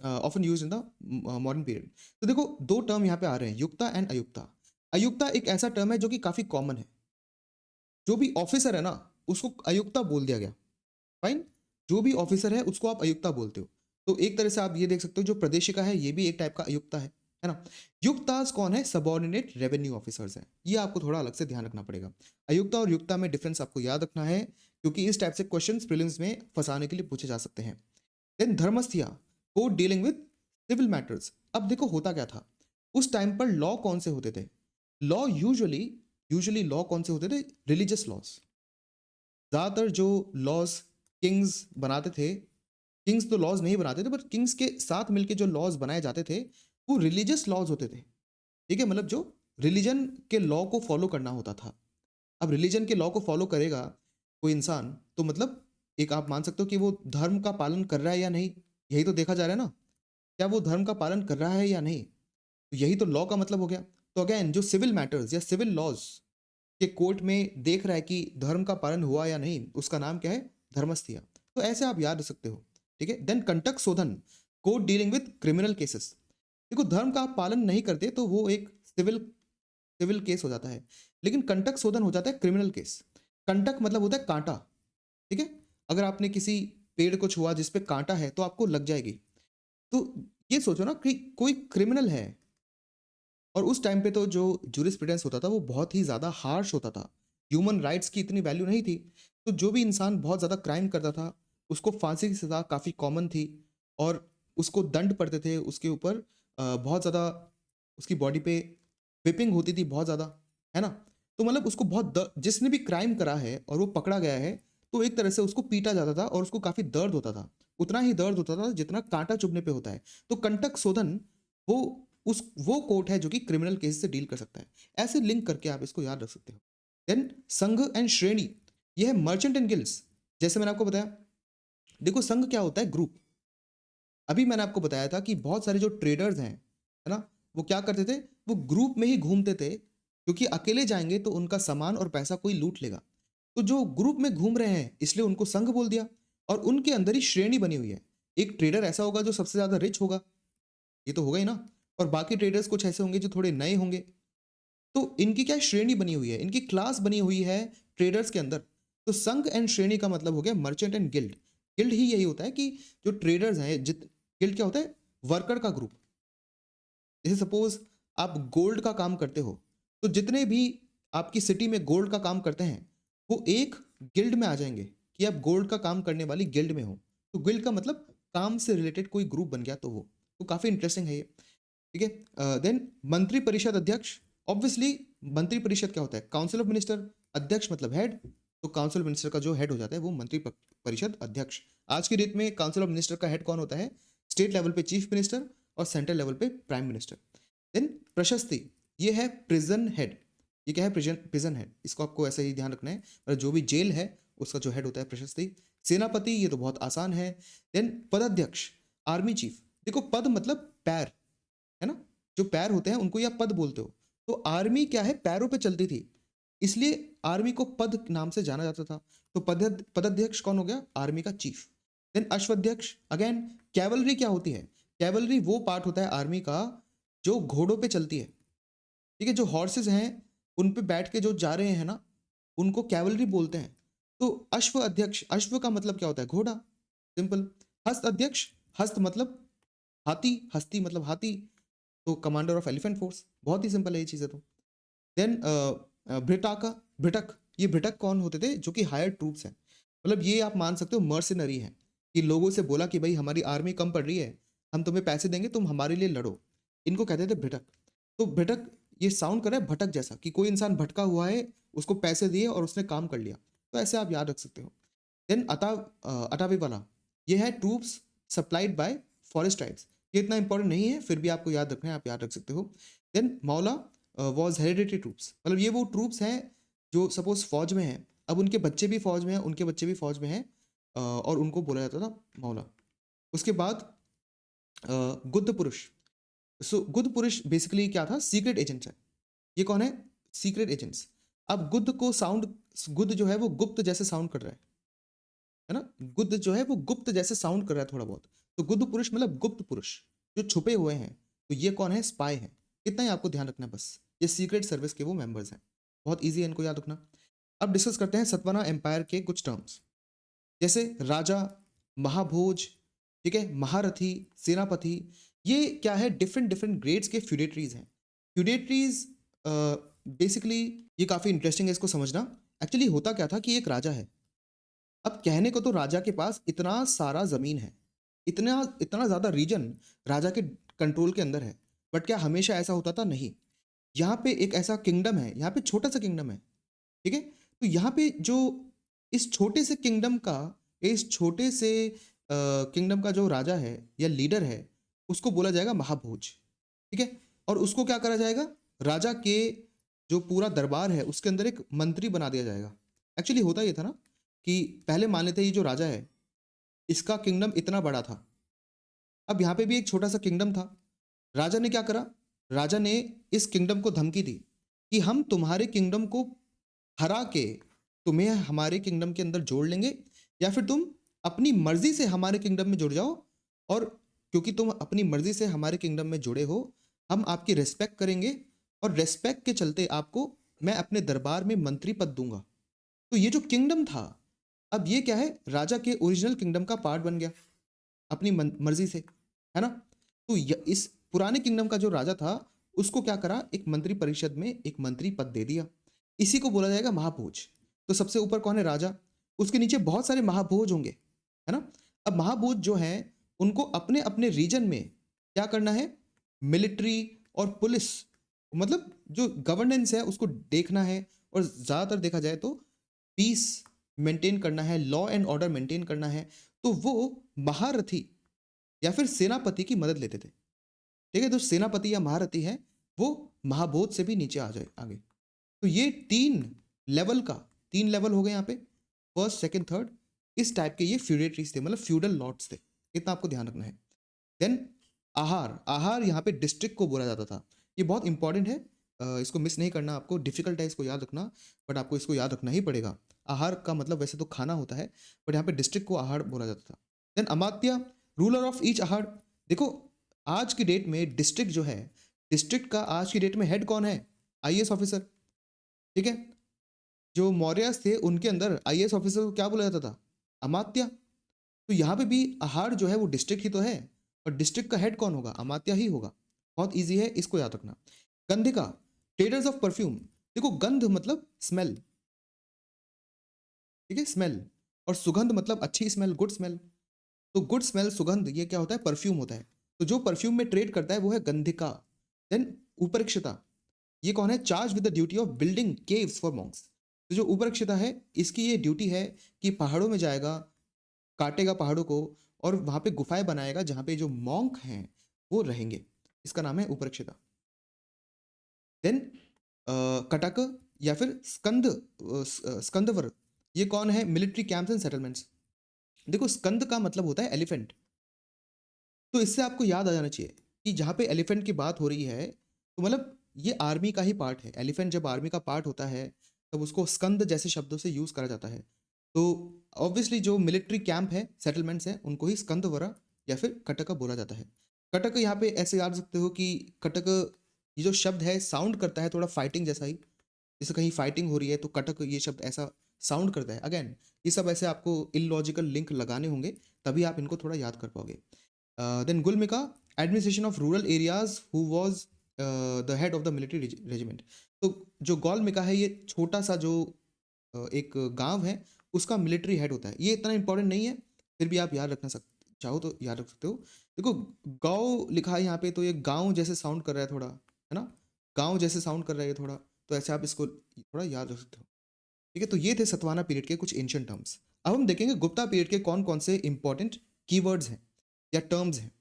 often used in the modern period. तो देखो दो टर्म यहाँ पे आ रहे हैं, युक्ता एंड अयुक्ता। अयुक्ता एक ऐसा टर्म है जो कि काफी कॉमन है। जो भी ऑफिसर है ना उसको अयुक्ता बोल दिया गया। फाइन, जो भी ऑफिसर है उसको आप अयुक्ता बोलते हो। तो एक तरह से आप ये देख सकते हो जो प्रदेशिका है ये भी एक टाइप का अयुक्ता है ना। युक्तास कौन है? सबॉर्डिनेट रेवेन्यू ऑफिसर्स हैं। ये आपको थोड़ा अलग से ध्यान रखना पड़ेगा। अयुक्ता और युक्ता में डिफरेंस आपको याद रखना है क्योंकि इस टाइप से क्वेश्चंस प्रीलिम्स में फंसाने के लिए पूछे जा सकते हैं। देन धर्मस्थया, court dealing with civil matters. अब देखो होता क्या था उस टाइम पर, लॉ कौन से होते थे? लॉ यूजुअली यूजुअली लॉ कौन से होते थे? Religious laws. ज़्यादातर जो लॉज किंग्स बनाते थे, किंग्स तो लॉज नहीं बनाते थे पर किंग्स के साथ मिलके जो लॉज बनाए जाते थे वो रिलीजियस लॉज होते थे। ठीक है, मतलब जो रिलीजन के लॉ को फॉलो करना होता था। अब रिलीजन के लॉ को फॉलो करेगा कोई इंसान तो मतलब एक आप मान सकते हो कि वो धर्म का पालन कर रहा है या नहीं, यही तो देखा जा रहा है ना। क्या वो धर्म का पालन कर रहा है या नहीं? तो यही तो लॉ का मतलब हो गया। तो अगेन जो सिविल मैटर्स या सिविल लॉज के कोर्ट में देख रहा है कि धर्म का पालन हुआ या नहीं, उसका नाम क्या है? धर्मस्थया। तो ऐसे आप याद रख सकते हो। ठीक है, देन कंटक शोधन, court dealing with criminal cases. देखो धर्म का आप पालन नहीं करते तो वो एक सिविल सिविल केस हो जाता है, लेकिन कंटक शोधन हो जाता है क्रिमिनल केस। कंटक मतलब होता है कांटा। ठीक है, अगर आपने किसी पेड़ को छुआ जिस पे कांटा है तो आपको लग जाएगी। तो ये सोचो ना कि कोई क्रिमिनल है, और उस टाइम पे तो जो जूरिस्प्रूडेंस होता था वो बहुत ही ज़्यादा हार्श होता था। ह्यूमन राइट्स की इतनी वैल्यू नहीं थी। तो जो भी इंसान बहुत ज़्यादा क्राइम करता था उसको फांसी की सज़ा काफ़ी कॉमन थी, और उसको दंड पड़ते थे उसके ऊपर, बहुत ज़्यादा उसकी बॉडी पे whipping होती थी बहुत ज़्यादा, है ना। तो मतलब उसको जिसने भी क्राइम करा है और वो पकड़ा गया है तो एक तरह से उसको पीटा जाता था और उसको काफ़ी दर्द होता था। उतना ही दर्द होता था जितना कांटा चुभने पे होता है। तो कंटक शोधन वो वो कोर्ट है जो कि क्रिमिनल केस से डील कर सकता है। ऐसे लिंक करके आप इसको याद रख सकते हो। देन संघ एंड श्रेणी, ये है मर्चेंट एंड गिल्ड्स। जैसे मैंने आपको बताया, देखो संघ क्या होता है? ग्रुप। अभी मैंने आपको बताया था कि बहुत सारे जो ट्रेडर्स हैं, है ना, वो क्या करते थे? वो ग्रुप में ही घूमते थे क्योंकि अकेले जाएंगे तो उनका सामान और पैसा कोई लूट लेगा। तो जो ग्रुप में घूम रहे हैं इसलिए उनको संघ बोल दिया, और उनके अंदर ही श्रेणी बनी हुई है। एक ट्रेडर ऐसा होगा जो सबसे ज्यादा रिच होगा, ये तो होगा ही ना, और बाकी ट्रेडर्स कुछ ऐसे होंगे जो थोड़े नए होंगे। तो इनकी क्या श्रेणी बनी हुई है, इनकी क्लास बनी हुई है ट्रेडर्स के अंदर। तो संघ एंड श्रेणी का मतलब हो गया मर्चेंट एंड गिल्ड। गिल्ड ही यही होता है कि जो ट्रेडर्स हैं, गिल्ड क्या होता है? वर्कर का ग्रुप। जैसे सपोज आप गोल्ड का काम करते हो, तो जितने भी आपकी सिटी में गोल्ड का काम करते हैं वो एक गिल्ड में आ जाएंगे कि आप गोल्ड का काम करने वाली गिल्ड में हो। तो गिल्ड का मतलब काम से रिलेटेड कोई ग्रुप बन गया तो वो, तो काफ़ी इंटरेस्टिंग है ये। ठीक है, देन मंत्री परिषद अध्यक्ष। ऑब्वियसली मंत्री परिषद क्या होता है? Council of minister. अध्यक्ष मतलब हेड, तो काउंसिल ऑफ मिनिस्टर का जो हेड हो जाता है वो मंत्री परिषद अध्यक्ष। आज की डेट में काउंसिल ऑफ मिनिस्टर का हेड कौन होता है? स्टेट लेवल पे चीफ मिनिस्टर और सेंट्रल लेवल पे प्राइम मिनिस्टर। देन प्रशस्ति, ये है प्रिजन हेड। ये क्या है? प्रिजन हेड, इसको आपको ऐसे ही ध्यान रखना है। और जो भी जेल है उसका जो हेड होता है प्रशस्ति। सेनापति, ये तो बहुत आसान है। देन पदाध्यक्ष, आर्मी चीफ। देखो पद मतलब पैर, है ना? जो पैर होते हैं उनको ही आप पद बोलते हो। तो आर्मी क्या है? पैरों पे चलती थी, इसलिए आर्मी को पद नाम से जाना जाता था। तो पदाध्यक्ष कौन हो गया? आर्मी का चीफ। देन अश्वाध्यक्ष, अगेन कैवलरी क्या होती है? कैवलरी वो पार्ट होता है आर्मी का जो घोड़ों पे चलती है, ठीक है? जो हॉर्सेस हैं उन पे बैठ के जो जा रहे हैं ना, उनको कैवलरी बोलते हैं। तो अश्व अध्यक्ष, अश्व का मतलब क्या होता है? घोड़ा, सिंपल। हस्त अध्यक्ष, हस्त मतलब हाथी, हस्ती मतलब हाथी, तो कमांडर ऑफ एलिफेंट फोर्स। बहुत ही सिंपल है ये चीज़ें तो। देन भ्रिटाका, भ्रिटक, ये भ्रिटक कौन होते थे? जो कि हायर ट्रूप्स हैं, मतलब ये आप मान सकते हो मर्सिनरी हैं, कि लोगों से बोला कि भाई हमारी आर्मी कम पड़ रही है, हम तुम्हें पैसे देंगे, तुम हमारे लिए लड़ो। इनको कहते थे भ्रिटक। तो भ्रिटक ये साउंड कर रहा है भटक जैसा, कि कोई इंसान भटका हुआ है, उसको पैसे दिए और उसने काम कर लिया, तो ऐसे आप याद रख सकते हो। देन अटावी वाला, ये है troops supplied by forest tribes. ये इतना इंपॉर्टेंट नहीं है, फिर भी आपको याद रखना है, आप याद रख सकते हो। देन मौला वॉज हेरिडिटरी ट्रूप्स, मतलब ये वो ट्रूप्स हैं जो सपोज फौज में हैं, अब उनके बच्चे भी फौज में हैं, उनके बच्चे भी फौज में हैं, और उनको बोला जाता था मौला। उसके बाद गुप्त पुरुष। सो गुप्त पुरुष बेसिकली क्या था? सीक्रेट एजेंट्स है। ये कौन है? Secret agents. अब गुप्त को साउंड, गुप्त जो है वो गुप्त जैसे साउंड कर रहा है ना? गुप्त जो है वो गुप्त जैसे साउंड कर रहा है थोड़ा बहुत। तो गुप्त पुरुष मतलब गुप्त पुरुष जो छुपे हुए हैं। तो ये कौन है? स्पाई है। इतना ही आपको ध्यान रखना है बस। ये सीक्रेट सर्विस के वो मेंबर्स हैं। बहुत ईजी है इनको याद रखना। अब डिस्कस करते हैं सतवाना एम्पायर के कुछ टर्म्स, जैसे राजा, महाभोज, ठीक है, महारथी, सेनापति। ये क्या है? डिफरेंट डिफरेंट ग्रेड्स के फ्यूडेटरीज हैं। फ्यूडेटरीज बेसिकली ये काफ़ी इंटरेस्टिंग है इसको समझना। एक्चुअली होता क्या था कि एक राजा है। अब कहने को तो राजा के पास इतना सारा ज़मीन है, इतना इतना ज़्यादा रीजन राजा के कंट्रोल के अंदर है, बट क्या हमेशा ऐसा होता था? नहीं। यहाँ पे एक ऐसा किंगडम है, यहाँ पे छोटा सा किंगडम है, ठीक है? तो यहाँ पे जो इस छोटे से किंगडम का, इस छोटे से किंगडम का जो राजा है या लीडर है, उसको बोला जाएगा महाभोज, ठीक है? और उसको क्या करा जाएगा? राजा के जो पूरा दरबार है उसके अंदर एक मंत्री बना दिया जाएगा। एक्चुअली होता ये था ना कि पहले मान लेते ये जो राजा है, इसका किंगडम इतना बड़ा था। अब यहाँ पे भी एक छोटा सा किंगडम था। राजा ने क्या करा? राजा ने इस किंगडम को धमकी दी कि हम तुम्हारे किंगडम को हरा के तुम्हें हमारे किंगडम के अंदर जोड़ लेंगे, या फिर तुम अपनी मर्जी से हमारे किंगडम में जुड़ जाओ, और क्योंकि तुम अपनी मर्जी से हमारे किंगडम में जुड़े हो, हम आपकी रिस्पेक्ट करेंगे, और रिस्पेक्ट के चलते आपको मैं अपने दरबार में मंत्री पद दूंगा। तो ये जो किंगडम था, अब ये क्या है? राजा के ओरिजिनल किंगडम का पार्ट बन गया अपनी मर्जी से, है ना? तो इस पुराने किंगडम का जो राजा था, उसको क्या करा? एक मंत्री परिषद में एक मंत्री पद दे दिया। इसी को बोला जाएगा महाभोज। तो सबसे ऊपर कौन है? राजा। उसके नीचे बहुत सारे महाभोज होंगे, है ना? अब महाभोज जो हैं उनको अपने अपने रीजन में क्या करना है? मिलिट्री और पुलिस, मतलब जो गवर्नेंस है उसको देखना है, और ज़्यादातर देखा जाए तो पीस मेंटेन करना है, लॉ एंड ऑर्डर मेंटेन करना है। तो वो महारथी या फिर सेनापति की मदद लेते थे, ठीक है? तो सेनापति या महारथी है वो महाभोज से भी नीचे आ जाए आगे। तो ये तीन लेवल हो गए यहाँ पे, फर्स्ट, सेकंड, थर्ड। इस टाइप के ये फ्यूडेटरीज थे, मतलब फ्यूडल लॉर्ड्स थे। इतना आपको ध्यान रखना है। देन आहार, आहार यहाँ पे डिस्ट्रिक्ट को बोला जाता था। ये बहुत इंपॉर्टेंट है, इसको मिस नहीं करना आपको। डिफिकल्ट है इसको याद रखना, बट आपको इसको याद रखना ही पड़ेगा। आहार का मतलब वैसे तो खाना होता है, बट यहाँ पे डिस्ट्रिक्ट को आहार बोला जाता था। Then Amatya, ruler of each आहार। देखो आज की डेट में डिस्ट्रिक्ट जो है, डिस्ट्रिक्ट का आज की डेट में हेड कौन है? आईएएस ऑफिसर, ठीक है? जो मौर्यस थे उनके अंदर आईएएस ऑफिसर को क्या बोला जाता था? अमात्य। तो यहाँ पे भी आहार जो है वो डिस्ट्रिक्ट ही तो है, और डिस्ट्रिक्ट का हेड कौन होगा? अमात्य ही होगा। बहुत इजी है, इसको याद रखना। गंधिका, ट्रेडर्स ऑफ परफ्यूम। देखो गंध मतलब स्मेल, ठीक है, स्मेल। और सुगंध मतलब अच्छी स्मेल, गुड स्मेल। तो गुड स्मेल, सुगंध, ये क्या होता है? परफ्यूम होता है। तो जो परफ्यूम में ट्रेड करता है वो है गंधिका। देन उपरिक्षता, ये कौन है? Charge with the duty of building caves for Monks. तो जो उपरिक्षता है, इसकी ये ड्यूटी है कि पहाड़ों में जाएगा, काटेगा पहाड़ों को, और वहां पे गुफाएं बनाएगा जहां पे जो मॉन्क हैं वो रहेंगे। इसका नाम है उपरिक्षता। देन कटक या फिर स्कंदवर, ये कौन है? Military camps and settlements. देखो स्कंद का मतलब होता है एलिफेंट, तो इससे आपको याद आ जाना चाहिए कि जहाँ पे एलिफेंट की बात हो रही है तो मतलब ये आर्मी का ही पार्ट है। एलिफेंट जब आर्मी का पार्ट होता है तब उसको स्कंद जैसे शब्दों से यूज़ करा जाता है। तो ऑब्वियसली जो मिलिट्री कैंप है, सेटलमेंट्स हैं, उनको ही स्कंदवरा या फिर कटक बोला जाता है। कटक यहाँ पे ऐसे याद सकते हो कि कटक, ये जो शब्द है साउंड करता है थोड़ा फाइटिंग जैसा ही, जैसे कहीं फाइटिंग हो रही है तो कटक ये शब्द ऐसा साउंड करता है। अगेन ये सब ऐसे आपको इलॉजिकल लिंक लगाने होंगे, तभी आप इनको थोड़ा याद कर पाओगे। देन गुलमिका, administration of rural areas, who was the head of the military regiment. तो जो गौलमिका है ये छोटा सा जो एक गांव है उसका मिलिट्री हेड होता है। ये इतना इंपॉर्टेंट नहीं है, फिर भी आप याद रखना चाहो तो याद रख सकते हो। देखो गाँव लिखा है यहाँ पे तो ये गांव जैसे साउंड कर रहा है थोड़ा, है ना? गांव जैसे साउंड कर रहा है ये थोड़ा, तो ऐसे आप इसको थोड़ा याद रख सकते हो। ठीक है, तो ये थे सतवाना पीरियड के कुछ एंशिएंट टर्म्स। अब हम देखेंगे गुप्ता पीरियड के कौन कौन से इंपॉर्टेंट कीवर्ड्स हैं या टर्म्स हैं।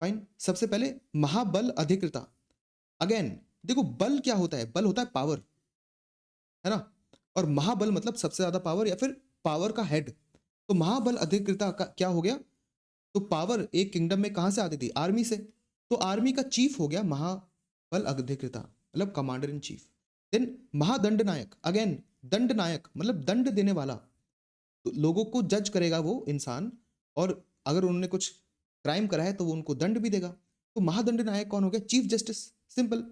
फाइन, सबसे पहले महाबल अधिकृता। अगेन देखो बल क्या होता है? बल होता है पावर, है ना? और महाबल मतलब सबसे ज्यादा पावर या फिर पावर का हेड। तो महाबल अधिकृता का क्या हो गया? तो पावर एक किंगडम में कहां से आती थी? आर्मी से। तो आर्मी का चीफ हो गया महाबल अधिकृता, मतलब कमांडर इन चीफ। देन महादंड नायक, अगेन दंड नायक मतलब दंड देने वाला, तो लोगों को जज करेगा वो इंसान, और अगर उन्होंने कुछ क्राइम करा है तो वो उनको दंड भी देगा। तो महादंड नायक कौन हो गया? Chief justice. सिंपल,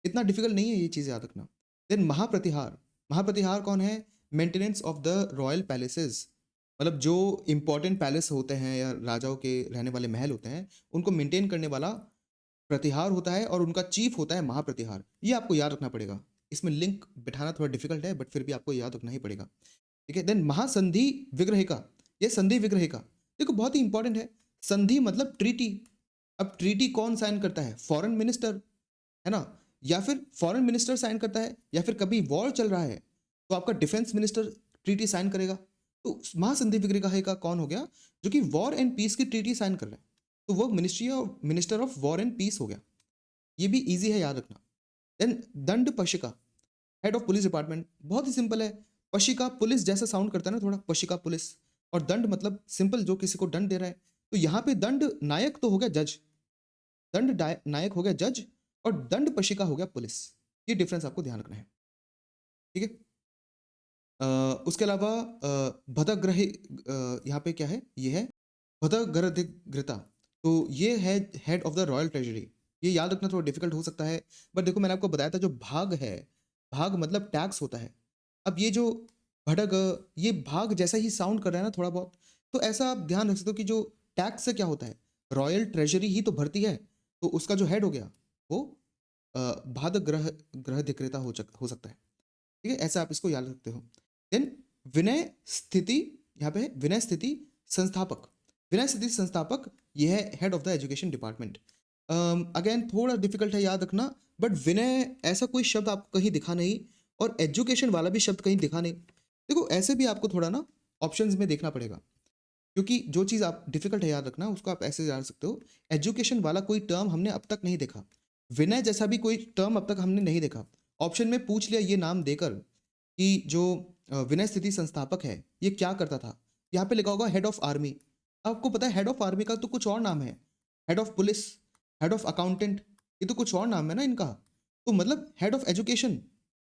इतना डिफिकल्ट नहीं है ये चीज़ याद रखना। देन महाप्रतिहार, महाप्रतिहार कौन है? Maintenance of the royal palaces, मतलब जो इंपॉर्टेंट पैलेस होते हैं या राजाओं के रहने वाले महल होते हैं उनको मेंटेन करने वाला प्रतिहार होता है, और उनका चीफ होता है महाप्रतिहार। ये आपको याद रखना पड़ेगा। इसमें लिंक बिठाना थोड़ा डिफिकल्ट है बट फिर भी आपको याद रखना ही पड़ेगा। ठीक है, देन महासंधि विग्रहिका, ये संधि विग्रहिका देखो बहुत ही इंपॉर्टेंट है। संधि मतलब ट्रीटी। अब ट्रीटी कौन साइन करता है? फॉरेन मिनिस्टर, है ना? या फिर फॉरेन मिनिस्टर साइन करता है, या फिर कभी वॉर चल रहा है तो आपका डिफेंस मिनिस्टर ट्रीटी साइन करेगा। तो महासंधि विग्रहिका कौन हो गया? जो कि वॉर एंड पीस की ट्रीटी साइन कर रहे हैं, तो वो minister of war and peace हो गया। ये भी इजी है याद रखना। देन दंड पशिका, हेड ऑफ पुलिस डिपार्टमेंट, बहुत ही सिंपल है। पशिका पुलिस जैसा साउंड करता है ना थोड़ा, पशिका पुलिस। और दंड मतलब सिंपल जो किसी को दंड दे रहा है। तो यहाँ पे दंड नायक तो हो गया जज, नायक हो गया जज, और दंड पशिका हो गया पुलिस। ये डिफरेंस आपको ध्यान रखना है। ठीक है, उसके अलावा भदग्रही, यहाँ पे क्या है? ये है भदग्रधिग्रता। तो ये है head of the royal treasury. ये याद रखना थोड़ा डिफिकल्ट हो सकता है, बट देखो मैंने आपको बताया था जो भाग है, भाग मतलब टैक्स होता है। अब ये जो भड़ग, ये भाग जैसा ही साउंड कर रहा है ना थोड़ा बहुत, तो ऐसा आप ध्यान रख सकते हो कि जो टैक्स से क्या होता है, रॉयल ट्रेजरी ही तो भरती है, तो उसका जो हेड हो गया वो भाद ग्रह विक्रेता हो सकता है। ठीक है, ऐसा आप इसको याद रखते हो। देन विनय स्थिति, यहाँ पे है विनय स्थिति संस्थापक। विनय स्थिति संस्थापक ये है head of the education department. Again थोड़ा डिफिकल्ट है याद रखना, बट विनय ऐसा कोई शब्द आपको कहीं दिखा नहीं, और एजुकेशन वाला भी शब्द कहीं दिखा नहीं। देखो ऐसे भी आपको थोड़ा ना ऑप्शंस में देखना पड़ेगा, क्योंकि जो चीज़ आप डिफिकल्ट है याद रखना उसको आप ऐसे जान सकते हो। एजुकेशन वाला कोई टर्म हमने अब तक नहीं देखा, विनय जैसा भी कोई टर्म अब तक हमने नहीं देखा। ऑप्शन में पूछ लिया ये नाम देकर कि जो विनय स्थिति संस्थापक है ये क्या करता था, यहाँ पे लिखा होगा हेड ऑफ आर्मी। आपको पता है हेड ऑफ आर्मी का तो कुछ और नाम है, head of police, head of accountant, ये तो कुछ और नाम है ना इनका। तो मतलब हेड ऑफ एजुकेशन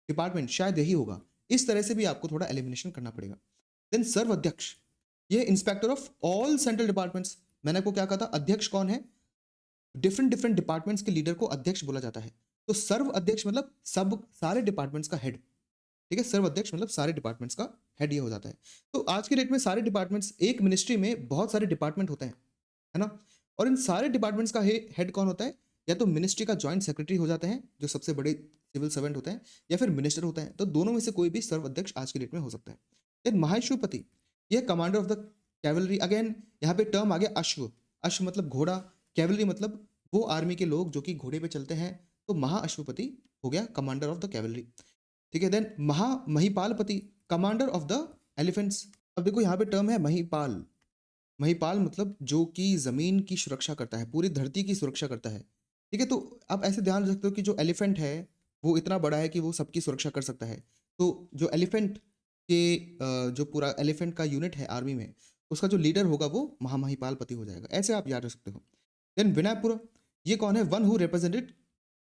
डिपार्टमेंट शायद यही होगा। इस तरह से भी आपको थोड़ा एलिमिनेशन करना पड़ेगा। देन सर्व अध्यक्ष, ये inspector of all central departments. मैंने आपको क्या कहा था? अध्यक्ष कौन है? डिफरेंट डिफरेंट डिपार्टमेंट्स के लीडर को अध्यक्ष बोला जाता है। तो सर्व अध्यक्ष मतलब सब सारे डिपार्टमेंट्स का हेड। ठीक है, सर्व अध्यक्ष मतलब सारे डिपार्टमेंट्स का हेड ये हो जाता है। तो आज के डेट में सारे डिपार्टमेंट्स, एक मिनिस्ट्री में बहुत सारे डिपार्टमेंट होते हैं, है ना? और इन सारे डिपार्टमेंट्स का हेड कौन होता है? या तो मिनिस्ट्री का जॉइंट सेक्रेटरी हो जाते हैं जो सबसे बड़े सिविल सर्वेंट होते हैं, या फिर मिनिस्टर होता है। तो दोनों में से कोई भी सर्व अध्यक्ष आज के डेट में हो सकता है। देन महाश्वपति, यह commander of the cavalry. Again यहाँ पे टर्म आ गया अश्व। अश्व मतलब घोड़ा, कैवलरी मतलब वो आर्मी के लोग जो कि घोड़े पे चलते हैं। तो महाअश्वपति हो गया कमांडर ऑफ द कैवलरी। ठीक है, देन महिपालपति, कमांडर ऑफ द एलिफेंट्स। अब देखो यहाँ पे टर्म है महिपाल। महिपाल मतलब जो कि जमीन की सुरक्षा करता है, पूरी धरती की सुरक्षा करता है। ठीक है, तो आप ऐसे ध्यान रख सकते हो कि जो एलिफेंट है वो इतना बड़ा है कि वो सबकी सुरक्षा कर सकता है। तो जो एलिफेंट के जो पूरा एलिफेंट का यूनिट है आर्मी में, उसका जो लीडर होगा वो महामहिपालपति हो जाएगा। ऐसे आप याद रख सकते हो। देन विनयपुर, ये कौन है? One who represented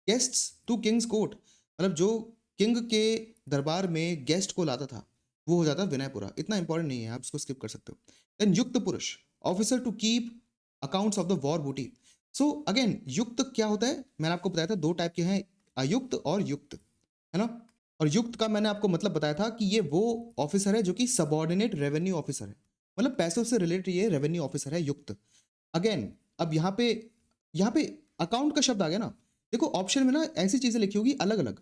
guests to king's court, मतलब जो किंग के दरबार में गेस्ट को लाता था, वो हो जाता विनयपुरा। इतना इंपॉर्टेंट नहीं है, आप इसको स्किप कर सकते हो। देन युक्त पुरुष, officer to keep accounts of the war booty. So again युक्त क्या होता है? मैंने आपको बताया था दो टाइप के हैं, अयुक्त और युक्त, है ना। और युक्त का मैंने आपको मतलब बताया था कि ये वो ऑफिसर है जो कि सबॉर्डिनेट रेवेन्यू ऑफिसर है, मतलब पैसों से रिलेटेड ये रेवेन्यू ऑफिसर है युक्त। अगेन अब यहाँ पे अकाउंट का शब्द आ गया ना। देखो ऑप्शन में ना ऐसी चीजें लिखी होगी अलग अलग।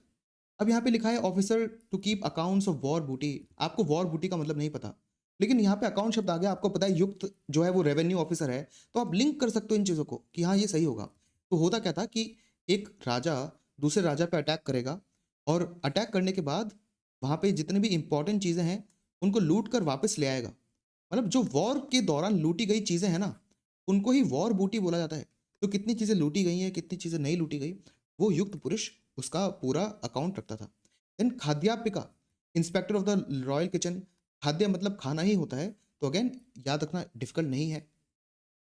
अब यहाँ पे लिखा है officer to keep accounts of war booty, आपको वॉर बूटी का मतलब नहीं पता, लेकिन यहाँ पे अकाउंट शब्द आ गया, आपको पता है युक्त जो है वो रेवेन्यू ऑफिसर है, तो आप लिंक कर सकते हो इन चीज़ों को कि हाँ ये सही होगा। तो होता क्या था कि एक राजा दूसरे राजा पे अटैक करेगा, और अटैक करने के बाद वहाँ पे जितने भी इंपॉर्टेंट चीज़ें हैं उनको लूट कर वापस ले आएगा। मतलब जो वॉर के दौरान लूटी गई चीज़ें हैं ना, उनको ही वॉर बूटी बोला जाता है। तो कितनी चीज़ें लूटी गई हैं, कितनी चीज़ें नहीं लूटी गई, वो युक्त पुरुष उसका पूरा अकाउंट रखता था। देन खाद्यापिका, inspector of the royal kitchen, खाद्य मतलब खाना ही होता है, तो अगेन याद रखना डिफिकल्ट नहीं है।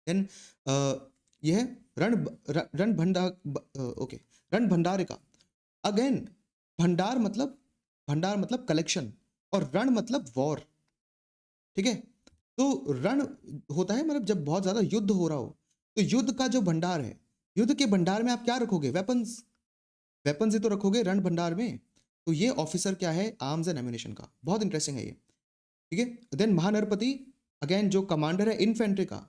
देन यह है रण ओके, रण भंडारिका। अगेन भंडार मतलब कलेक्शन, और रण मतलब वॉर, ठीक है। तो रण होता है मतलब जब बहुत ज्यादा युद्ध हो रहा हो, तो युद्ध का जो भंडार है, युद्ध के भंडार में आप क्या रखोगे? वेपन्स, वेपन्स ही तो रखोगे रण भंडार में। तो ये ऑफिसर क्या है? आर्म्स एंड एम्यूनिशन का। बहुत इंटरेस्टिंग है ये, ठीक है। देन महानरपति, अगेन जो कमांडर है इन्फेंट्री का,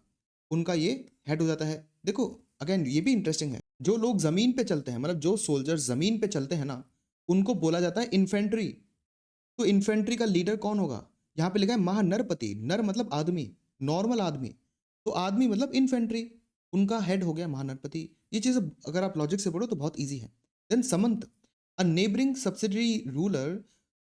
उनका ये हेड हो जाता है। देखो अगेन ये भी इंटरेस्टिंग है, जो लोग जमीन पे चलते हैं, मतलब जो सोल्जर जमीन पे चलते हैं ना, उनको बोला जाता है इन्फेंट्री। तो इन्फेंट्री का लीडर कौन होगा? यहाँ पे लिखा है महानरपति, नर मतलब आदमी, नॉर्मल आदमी, तो आदमी मतलब इन्फेंट्री, उनका हेड हो गया महानरपति। ये चीज़ अगर आप लॉजिक से पढ़ो तो बहुत ईजी है। देन समंत, a neighbouring subsidiary ruler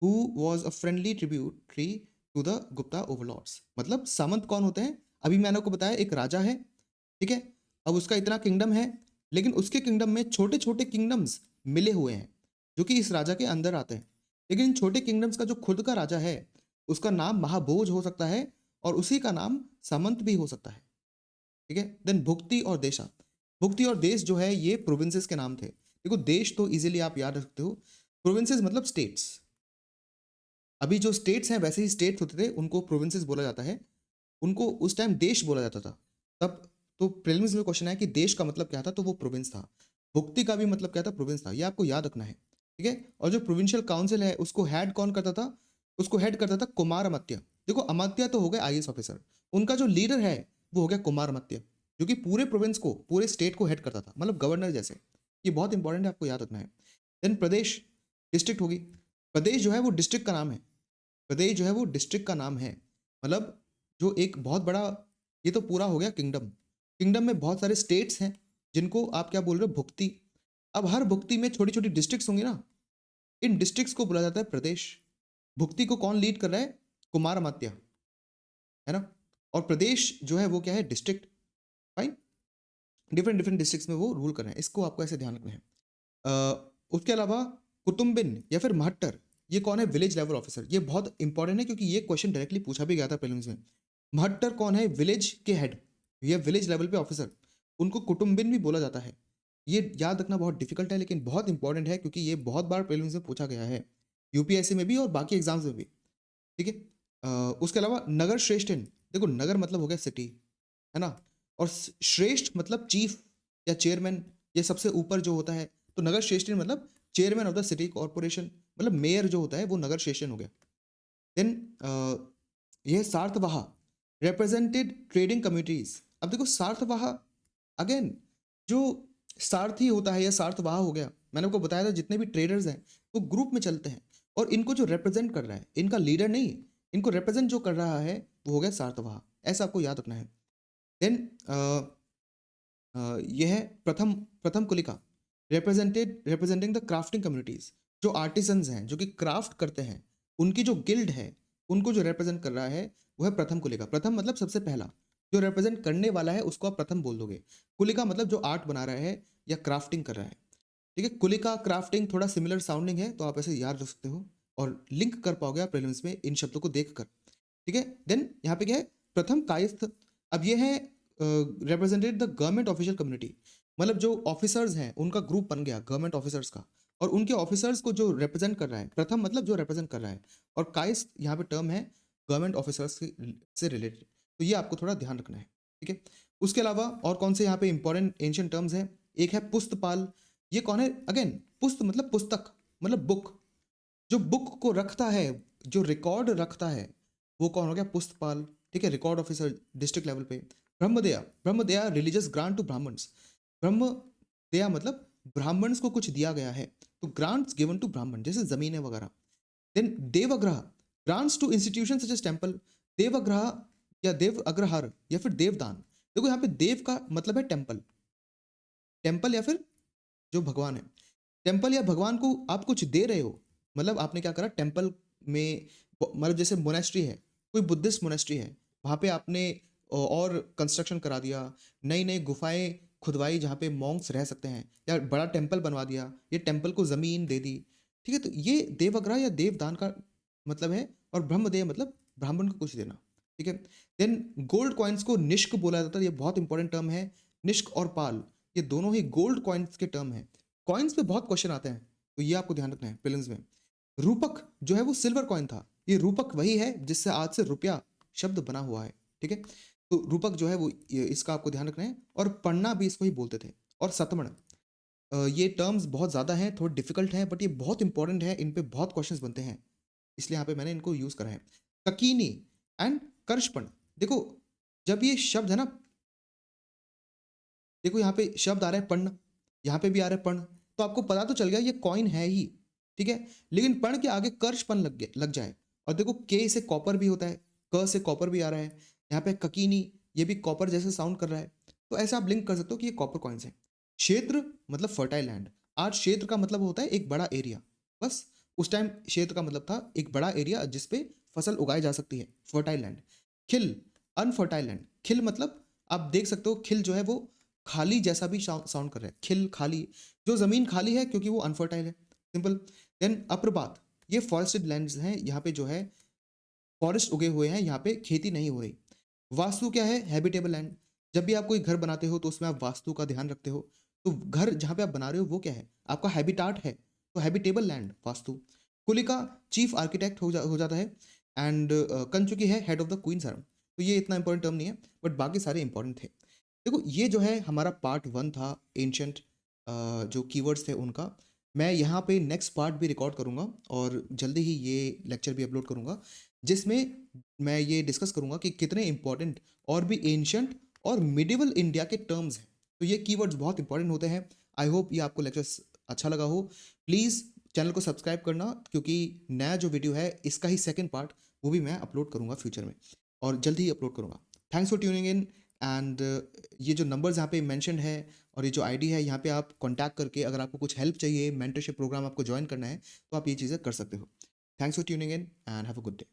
who was a friendly tributary to the Gupta overlords. मतलब सामंत कौन होते हैं? अभी मैंने आपको बताया एक राजा है, ठीक है। अब उसका इतना किंगडम है, लेकिन उसके किंगडम में छोटे छोटे किंगडम्स मिले हुए हैं जो कि इस राजा के अंदर आते हैं। लेकिन इन छोटे किंगडम्स का जो खुद का राजा है, उसका नाम महाभोज हो सकता है, और उसी का नाम सामंत भी हो सकता है, ठीक है। देन भुक्ति और देशा, भुक्ति और देश जो है ये प्रोविंसेस के नाम थे। देखो देश तो इजीली आप याद रख सकते हो, प्रोविंसेस मतलब स्टेट्स। अभी जो स्टेट्स हैं वैसे ही स्टेट्स होते थे, उनको प्रोविंसेस बोला जाता है, उनको उस टाइम देश बोला जाता था तब। तो प्रीलिम्स में क्वेश्चन है कि देश का मतलब क्या था, तो वो प्रोविंस था। भुक्ति का भी मतलब क्या था? प्रोविंस था। ये आपको याद रखना है, ठीक है। और जो प्रोविंशियल काउंसिल है उसको हेड कौन करता था? उसको हेड करता था कुमार अमात्य। देखो अमात्य तो हो गए आईएएस ऑफिसर, उनका जो लीडर है वो हो गया कुमार अमात्य, जो कि पूरे प्रोविंस को, पूरे स्टेट को हेड करता था, मतलब गवर्नर जैसे। ये बहुत इंपॉर्टेंट है, आपको याद रखना है। देन प्रदेश, डिस्ट्रिक्ट होगी। प्रदेश जो है वो डिस्ट्रिक्ट का नाम है, प्रदेश जो है वो डिस्ट्रिक्ट का नाम है। मतलब जो एक बहुत बड़ा, ये तो पूरा हो गया किंगडम, किंगडम में बहुत सारे स्टेट्स हैं जिनको आप क्या बोल रहे हो? भुक्ति। अब हर भुक्ति में छोटी छोटी डिस्ट्रिक्ट्स होंगी ना, इन डिस्ट्रिक्ट्स को बोला जाता है प्रदेश। भुक्ति को कौन लीड कर रहा है? कुमार अमात्य, है ना। और प्रदेश जो है वो क्या है? District. Fine, different different districts में वो रूल कर रहे हैं, इसको आपको ऐसे ध्यान रखना है। उसके अलावा कुतुम्बिन या फिर महट्टर, ये कौन है? Village level officer. ये बहुत इंपॉर्टेंट है क्योंकि ये क्वेश्चन डायरेक्टली पूछा भी गया था प्रीलिम्स में। महट्टर कौन है? विलेज के हेड या विलेज लेवल पे ऑफिसर, उनको कुटुम्बिन भी बोला जाता है। ये याद रखना बहुत डिफिकल्ट है लेकिन बहुत इंपॉर्टेंट है क्योंकि ये बहुत बार प्रीलिम्स में पूछा गया है, यूपीएससी में भी और बाकी एग्जाम्स में भी, ठीक है। उसके अलावा नगर श्रेष्ठन, देखो नगर मतलब हो गया सिटी, है ना। और श्रेष्ठ मतलब चीफ या चेयरमैन, ये सबसे ऊपर जो होता है। तो नगर श्रेष्ठन मतलब chairman of the city corporation, मतलब मेयर जो होता है वो नगर श्रेष्ठन हो गया। देन यह सार्थवाह, रिप्रेजेंटेड ट्रेडिंग कम्युनिटीज। अब देखो सार्थवाह, अगेन जो सारथी होता है या सार्थवाह हो गया, मैंने आपको बताया था जितने भी ट्रेडर्स हैं वो ग्रुप में चलते हैं, और इनको जो रिप्रेजेंट कर रहा है, इनका लीडर नहीं, इनको रिप्रेजेंट जो कर रहा है वो हो गया सार्थवाह। ऐसा आपको याद रखना है। देन यह है प्रथम प्रथम कुलिका, रिप्रेजेंटिंग द क्राफ्टिंग कम्युनिटीज। जो आर्टिसंस हैं जो कि क्राफ्ट करते हैं, उनकी जो गिल्ड है, उनको जो रिप्रेजेंट कर रहा है वो है प्रथम कुलिका। प्रथम मतलब सबसे पहला, जो रिप्रेजेंट करने वाला है उसको आप प्रथम बोल दोगे। कुलिका मतलब जो आर्ट बना रहा है या क्राफ्टिंग कर रहा है। ठीक है, कुलिका क्राफ्टिंग थोड़ा सिमिलर साउंडिंग है, तो आप ऐसे याद रख सकते हो और लिंक कर पाओगे आप प्रीलिम्स में इन शब्दों को देखकर। ठीक है, देन यहाँ पे क्या है, प्रथम कायस्थ। अब ये है represented the government official community, मतलब जो ऑफिसर्स हैं उनका ग्रुप बन गया गवर्नमेंट ऑफिसर्स का, और उनके ऑफिसर्स को जो रिप्रेजेंट कर रहा है, प्रथम मतलब जो रिप्रेजेंट कर रहा है, और कायस्थ यहाँ पे टर्म है गवर्नमेंट ऑफिसर्स से रिलेटेड, तो ये आपको थोड़ा ध्यान रखना है। ठीक है, उसके अलावा और कौन से यहाँ पे इंपॉर्टेंट एंशियंट टर्म्स हैं, एक है पुस्तपाल। ये कौन है, अगेन पुस्त मतलब पुस्तक, मतलब बुक, जो बुक को रखता है, जो रिकॉर्ड रखता है, वो कौन हो गया, पुस्तपाल। ठीक है, रिकॉर्ड ऑफिसर डिस्ट्रिक्ट लेवल पे। ब्रह्मदया, ब्रह्मदया रिलीजियस ग्रांट टू ब्राह्मण्स, ब्रह्मदया मतलब ब्राह्मण्स को कुछ दिया गया है, तो ग्रांट्स गिवन टू ब्राह्मण, जैसे जमीन है वगैरह। देन देवग्रह, grants to institution such as temple, देवग्रह या देव अग्रहार या फिर देवदान। देखो यहाँ पे देव का मतलब है टेम्पल, टेम्पल या फिर जो भगवान है, टेम्पल या भगवान को आप कुछ दे रहे हो, मतलब आपने क्या करा टेम्पल में, मतलब जैसे मोनेस्ट्री है, कोई बुद्धिस्ट मोनेस्ट्री है, वहाँ पे आपने और कंस्ट्रक्शन करा दिया, नई नई गुफाएं खुदवाई जहाँ पे मॉन्क्स रह सकते हैं, या बड़ा टेम्पल बनवा दिया, ये टेम्पल को ज़मीन दे दी। ठीक है, तो ये देवग्रह या देवदान का मतलब है, और ब्रह्मदेव मतलब ब्राह्मण को कुछ देना। ठीक है, देन गोल्ड कॉइन्स को निष्क बोला जाता है, ये बहुत इंपॉर्टेंट टर्म है। निष्क और पाल, ये दोनों ही गोल्ड कॉइन्स के टर्म हैं। कॉइन्स पे बहुत क्वेश्चन आते हैं, तो ये आपको ध्यान रखना है प्रीलिम्स में। रूपक जो है वो सिल्वर कॉइन था, ये रूपक वही है जिससे आज से रुपया शब्द बना हुआ है। ठीक है, तो रूपक जो है वो इसका आपको ध्यान रखना है, और पढ़ना भी इसको ही बोलते थे। और सतमण, ये टर्म्स बहुत ज़्यादा हैं, थोड़े डिफिकल्ट हैं, बट ये बहुत इंपॉर्टेंट है, इन पे बहुत क्वेश्चंस बनते हैं, इसलिए यहाँ पे मैंने इनको यूज़ करा है। ककीनी एंड कर्षपण, देखो जब ये शब्द है ना, देखो यहाँ पे शब्द आ रहा है पर्ण, यहाँ पे भी आ रहा है पर्ण, तो आपको पता तो चल गया ये कॉइन है ही। ठीक है, लेकिन पर्ण के आगे कर्षपण लग जाए, और देखो के से कॉपर भी होता है, क से कॉपर भी आ रहा है, यहाँ पे ककीनी, ये भी कॉपर जैसे साउंड कर रहा है, तो ऐसे आप लिंक कर सकते हो कि ये कॉपर कॉइन्स हैं। क्षेत्र मतलब फर्टाइल लैंड, आज क्षेत्र का मतलब होता है एक बड़ा एरिया, बस उस टाइम क्षेत्र का मतलब था एक बड़ा एरिया जिसपे फसल उगाई जा सकती है, फर्टाइल लैंड। खिल, अनफर्टाइल लैंड, खिल मतलब आप देख सकते हो खिल जो है वो खाली जैसा भी साउंड कर रहा है, खिल खाली, जो ज़मीन खाली है क्योंकि वो अनफर्टाइल है, सिंपल। देन अप्रपात, ये फॉरेस्टेड लैंड्स हैं, यहाँ पे जो है फॉरेस्ट उगे हुए हैं, यहाँ पे खेती नहीं हो रही। वास्तु क्या है, हैबिटेबल लैंड, जब भी आप कोई घर बनाते हो तो उसमें आप वास्तु का ध्यान रखते हो, तो घर जहाँ पे आप बना रहे हो वो क्या है, आपका हैबिटाट है, तो हैबिटेबल लैंड वास्तु। कुलिका चीफ आर्किटेक्ट हो जाता है, एंड कंचुकी है हेड ऑफ द क्वीन सर्म, तो ये इतना इंपॉर्टेंट टर्म नहीं है, बट बाकी सारे इंपॉर्टेंट थे। देखो ये जो है हमारा पार्ट 1 था, एंशंट जो कीवर्ड्स थे उनका। मैं यहाँ पे नेक्स्ट पार्ट भी रिकॉर्ड करूँगा, और जल्दी ही ये लेक्चर भी अपलोड करूँगा, जिसमें मैं ये डिस्कस करूँगा कि कितने इंपॉर्टेंट और भी एंशंट और मिडिवल इंडिया के टर्म्स हैं, तो ये कीवर्ड्स बहुत इंपॉर्टेंट होते हैं। आई होप ये आपको लेक्चर अच्छा लगा हो। प्लीज़ चैनल को सब्सक्राइब करना, क्योंकि नया जो वीडियो है इसका ही सेकंड पार्ट वो भी मैं अपलोड करूँगा फ्यूचर में, और जल्दी ही अपलोड करूँगा। Thanks for tuning in, and ये जो नंबर्स यहाँ पे मेंशन है और ये जो आईडी है, यहाँ पे आप कांटेक्ट करके अगर आपको कुछ हेल्प चाहिए, मेंटरशिप प्रोग्राम आपको ज्वाइन करना है, तो आप ये चीज़ें कर सकते हो। Thanks for tuning in and have a good day.